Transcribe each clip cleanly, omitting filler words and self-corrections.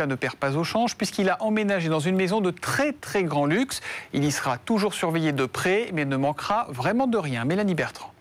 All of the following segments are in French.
DSK ne perd pas au change puisqu'il a emménagé dans une maison de très très grand luxe. Il y sera toujours surveillé de près, mais ne manquera vraiment de rien. Mélanie Bertrand.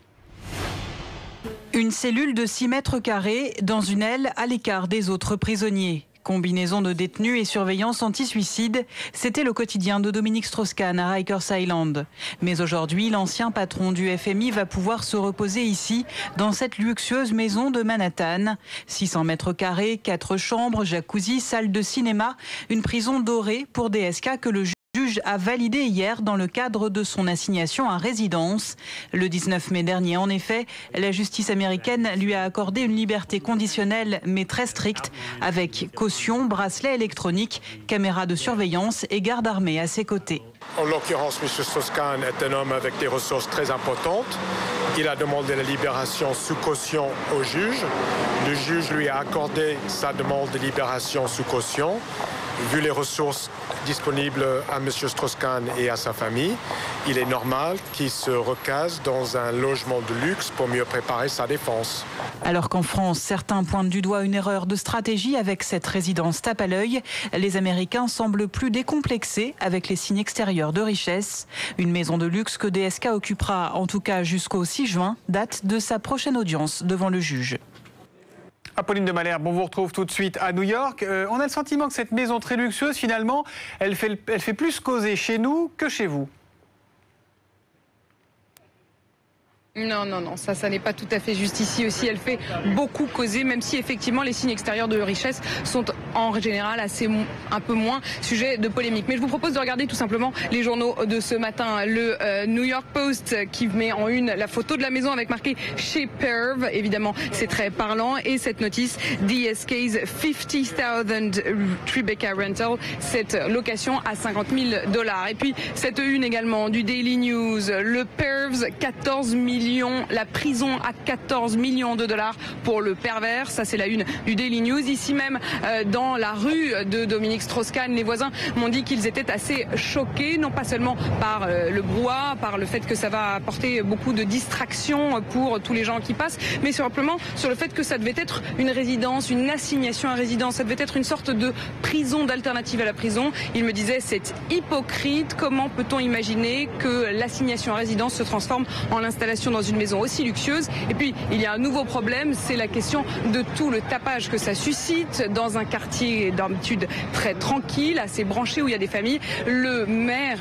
Une cellule de 6 mètres carrés dans une aile à l'écart des autres prisonniers. Combinaison de détenus et surveillance anti-suicide, c'était le quotidien de Dominique Strauss-Kahn à Rikers Island. Mais aujourd'hui, l'ancien patron du FMI va pouvoir se reposer ici, dans cette luxueuse maison de Manhattan. 600 mètres carrés, 4 chambres, jacuzzi, salle de cinéma, une prison dorée pour DSK que le juge a validé hier dans le cadre de son assignation à résidence. Le 19 mai dernier, en effet, la justice américaine lui a accordé une liberté conditionnelle mais très stricte, avec caution, bracelet électronique, caméra de surveillance et garde armée à ses côtés. En l'occurrence, M. Strauss-Kahn est un homme avec des ressources très importantes. Il a demandé la libération sous caution au juge. Le juge lui a accordé sa demande de libération sous caution. Vu les ressources disponibles à M. Strauss-Kahn et à sa famille, il est normal qu'il se recase dans un logement de luxe pour mieux préparer sa défense. Alors qu'en France, certains pointent du doigt une erreur de stratégie avec cette résidence tape à l'œil, les Américains semblent plus décomplexés avec les signes extérieurs de richesse. Une maison de luxe que DSK occupera en tout cas jusqu'au 6 juin, date de sa prochaine audience devant le juge. Apolline de Malherbe, on vous retrouve tout de suite à New York. On a le sentiment que cette maison très luxueuse, finalement, elle fait plus causer chez nous que chez vous. Non, ça n'est pas tout à fait juste ici aussi. Elle fait beaucoup causer, même si effectivement les signes extérieurs de richesse sont en général un peu moins sujet de polémique. Mais je vous propose de regarder tout simplement les journaux de ce matin. Le New York Post qui met en une la photo de la maison avec marqué chez Perv. Évidemment, c'est très parlant. Et cette notice, DSK's $50,000 Tribeca Rental, cette location à $50,000. Et puis cette une également du Daily News, le Pervs, 14 millions, la prison à $14 millions pour le pervers. Ça, c'est la une du Daily News. Ici même, dans la rue de Dominique Strauss-Kahn, les voisins m'ont dit qu'ils étaient assez choqués, non pas seulement par le brouhaha, par le fait que ça va apporter beaucoup de distractions pour tous les gens qui passent, mais simplement sur le fait que ça devait être une résidence, une assignation à résidence. Ça devait être une sorte de prison d'alternative à la prison. Il me disait, c'est hypocrite. Comment peut-on imaginer que l'assignation à résidence se transforme en l'installation dans une maison aussi luxueuse? Et puis, il y a un nouveau problème, c'est la question de tout le tapage que ça suscite dans un quartier d'habitude très tranquille, assez branché, où il y a des familles. Le maire,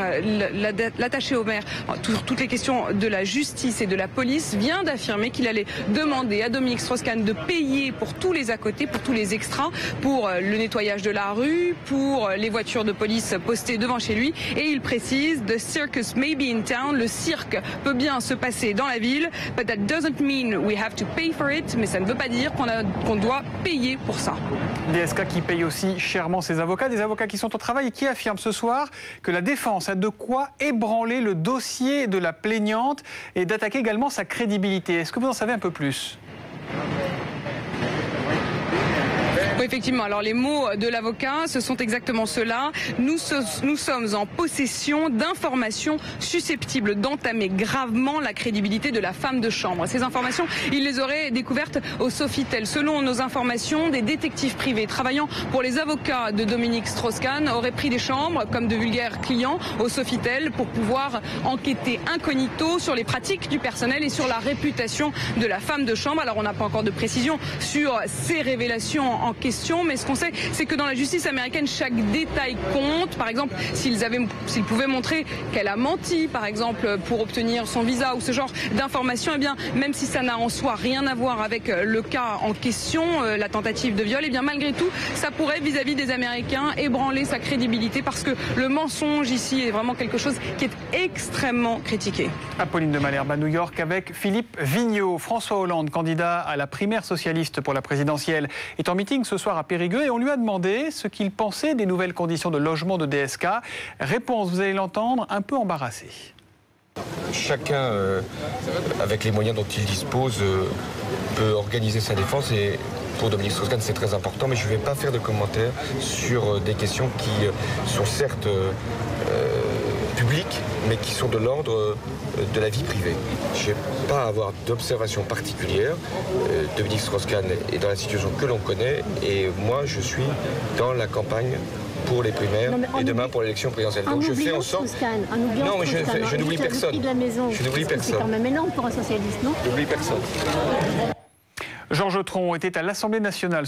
l'attaché au maire, toutes les questions de la justice et de la police, vient d'affirmer qu'il allait demander à Dominique Strauss-Kahn de payer pour tous les à côté, pour tous les extras, pour le nettoyage de la rue, pour les voitures de police postées devant chez lui. Et il précise, the circus may be in town, le cirque peut bien se passer dans la ville, but that doesn't mean we have to pay for it, mais ça ne veut pas dire qu'on doit payer pour ça. DSK qui paye aussi chèrement ses avocats, des avocats qui sont au travail et qui affirment ce soir que la défense a de quoi ébranler le dossier de la plaignante et d'attaquer également sa crédibilité. Est-ce que vous en savez un peu plus ? Oui, effectivement. Alors les mots de l'avocat, ce sont exactement ceux-là. Nous sommes en possession d'informations susceptibles d'entamer gravement la crédibilité de la femme de chambre. Ces informations, il les aurait découvertes au Sofitel. Selon nos informations, des détectives privés travaillant pour les avocats de Dominique Strauss-Kahn auraient pris des chambres comme de vulgaires clients au Sofitel pour pouvoir enquêter incognito sur les pratiques du personnel et sur la réputation de la femme de chambre. Alors on n'a pas encore de précision sur ces révélations en question, mais ce qu'on sait, c'est que dans la justice américaine, chaque détail compte. Par exemple, s'ils pouvaient montrer qu'elle a menti, par exemple, pour obtenir son visa ou ce genre d'informations, eh bien, même si ça n'a en soi rien à voir avec le cas en question, la tentative de viol, eh bien, malgré tout, ça pourrait, vis-à-vis des Américains, ébranler sa crédibilité parce que le mensonge ici est vraiment quelque chose qui est extrêmement critiqué. Apolline de Malherbe à New York avec Philippe Vigneault. François Hollande, candidat à la primaire socialiste pour la présidentielle, est en meeting ce soir à Périgueux et on lui a demandé ce qu'il pensait des nouvelles conditions de logement de DSK. Réponse, vous allez l'entendre, un peu embarrassée. Chacun, avec les moyens dont il dispose, peut organiser sa défense et pour Dominique Strauss-Kahn c'est très important, mais je ne vais pas faire de commentaires sur des questions qui sont certes publiques publiques, mais qui sont de l'ordre de la vie privée. Je n'ai pas à avoir d'observation particulière. Dominique Strauss-Kahn est dans la situation que l'on connaît, et moi, je suis dans la campagne pour les primaires et demain pour l'élection présidentielle. Donc je fais en sorte... Non, mais je n'oublie personne. Je n'oublie personne. C'est quand même énorme pour un socialiste, non ? Je n'oublie personne. Georges Tron était à l'Assemblée nationale.